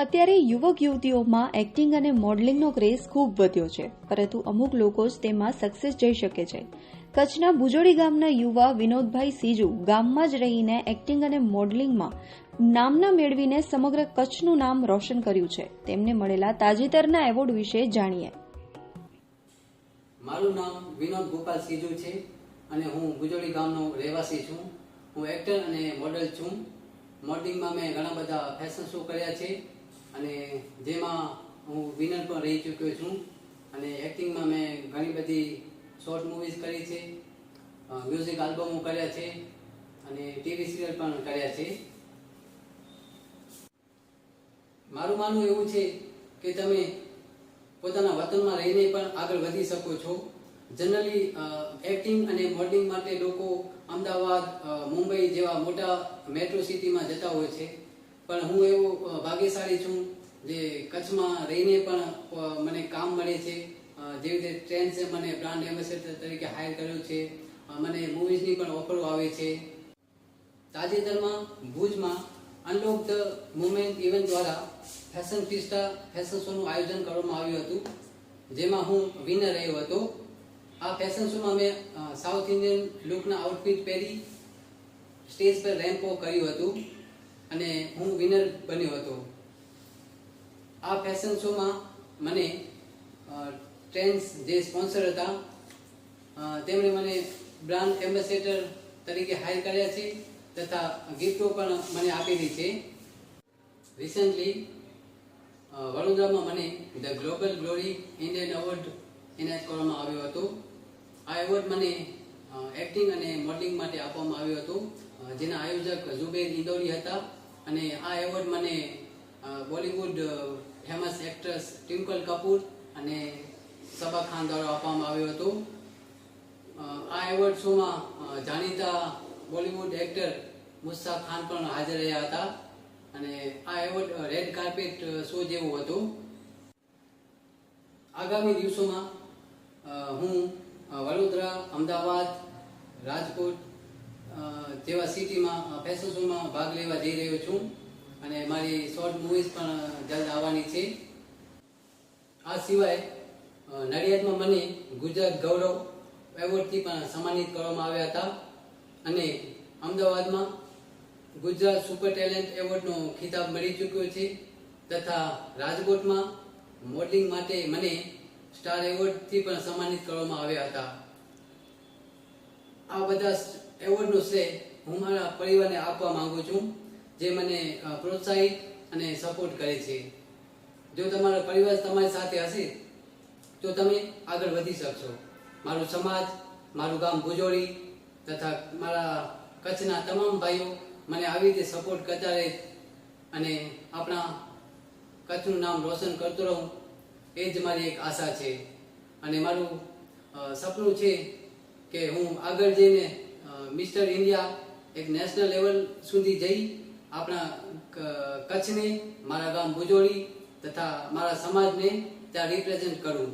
અત્યારે યુવક યુવતીઓમાં એક્ટિંગ અને મોડલિંગનો ક્રેઝ ખૂબ વધ્યો છે, પરંતુ અમુક લોકો જ તેમાં સક્સેસ જઈ શકે છે. કચ્છના ભુજોડી ગામના યુવા વિનોદભાઈ સીજુ ગામમાં જ રહીને એક્ટિંગ અને મોડલિંગમાં નામના મેળવીને સમગ્ર કચ્છનું નામ રોશન કર્યું છે. તેમને મળેલા તાજેતરના એવોર્ડ વિશે જાણીએ. મારું નામ વિનોદ ગોપાલ સીજુ છે અને હું ભુજોડી ગામનો રહેવાસી છું. હું એક્ટર અને મોડલ છું. મોડલિંગમાં મેં ઘણા બધા ફેશન શો કર્યા છે અને જેમાં હું વિનર પણ રહી ચૂક્યો છું. અને એક્ટિંગમાં મેં ઘણી બધી શોર્ટ મૂવીઝ કરી છે, મ્યુઝિક આલ્બમો કર્યા છે અને ટીવી સિરિયલ પણ કર્યા છે. મારું માનવું એવું છે કે તમે પોતાના વતનમાં રહીને પણ આગળ વધી શકો છો. જનરલી એક્ટિંગ અને મોડલિંગ માટે લોકો અમદાવાદ, મુંબઈ જેવા મોટા મેટ્રો સિટીમાં જતા હોય છે, પણ હું એવો ભાગ્યશાળી છું જે કચ્છમાં રહીને પણ મને કામ મળે છે. જેવી રીતે ટ્રેન્ડ્સે મને બ્રાન્ડ એમ્બેસેડર તરીકે હાયર કર્યો છે. મને મૂવીઝની પણ ઓફરો આવે છે. તાજેતરમાં ભુજમાં અનલોક ધ મુવમેન્ટ ઇવેન્ટ દ્વારા ફેશન ફિસ્ટા ફેશન શોનું આયોજન કરવામાં આવ્યું હતું, જેમાં હું વિનર રહ્યો હતો. આ ફેશન શોમાં મેં સાઉથ ઇન્ડિયન લુકના આઉટફિટ પહેરી સ્ટેજ પર રેમ્પ વોક કર્યું હતું અને હું વિનર બન્યો હતો. આ ફેશન શોમાં મને ટ્રેન્ડ્સ જે સ્પોન્સર હતા તેમણે મને બ્રાન્ડ એમ્બેસેડર તરીકે હાયર કર્યા છે તથા ગિફ્ટો પણ મને આપેલી છે. રિસેન્ટલી વડોદરામાં મને the global glory Indian award એનાયત કરવામાં આવ્યો હતો. આ એવોર્ડ મને એક્ટિંગ અને મોડલિંગ માટે આપવામાં આવ્યો હતો, જેના આયોજક ઝુબેર ઇન્દોરી હતા. અને આ એવોર્ડ મને બોલિવૂડ ફેમસ એક્ટ્રેસ ટ્વિંકલ કપૂર અને સબા ખાન દ્વારા આપવામાં આવ્યો હતો. આ એવોર્ડ શોમાં જાણીતા બોલિવૂડ એક્ટર મુસ્તા ખાન પણ હાજર રહ્યા હતા અને આ એવોર્ડ રેડ કાર્પેટ શો જેવો હતો. આગામી દિવસોમાં હું વડોદરા, અમદાવાદ, રાજકોટ જેવા સિટીમાં ફેશન શોમાં ભાગ લેવા જઈ રહ્યો છું અને મારી શોર્ટ મૂવીઝ પણ જલ્દ આવવાની છે. આ સિવાય નડિયાદમાં મને ગુજરાત ગૌરવ એવોર્ડથી પણ સન્માનિત કરવામાં આવ્યા હતા અને અમદાવાદમાં ગુજરાત સુપર ટેલેન્ટ એવોર્ડનો ખિતાબ મળી ચૂક્યો છે તથા રાજકોટમાં મોડલિંગ માટે મને સ્ટાર એવોર્ડથી પણ સન્માનિત કરવામાં આવ્યા હતા. આ બધા એવોર્ડનો શ્રેય હું મારા પરિવારને આપવા માંગુ છું, જે મને પ્રોત્સાહિત અને સપોર્ટ કરે છે. જો તમારો પરિવાર તમારી સાથે હશે તો તમે આગળ વધી શકશો. મારું સમાજ, મારું ગામ ભુજોડી તથા મારા કચ્છના તમામ ભાઈઓ મને આવી રીતે સપોર્ટ કરતા રહે અને આપણા કચ્છનું નામ રોશન કરતો રહું, એ જ મારી એક આશા છે. અને મારું સપનું છે કે હું આગળ જઈને મિસ્ટર ઇન્ડિયા એક નેશનલ લેવલ સુધી જઈ આપણા કચ્છને, મારા ગામ ભુજોડી તથા મારા સમાજને ત્યાં રિપ્રેઝેન્ટ કરું.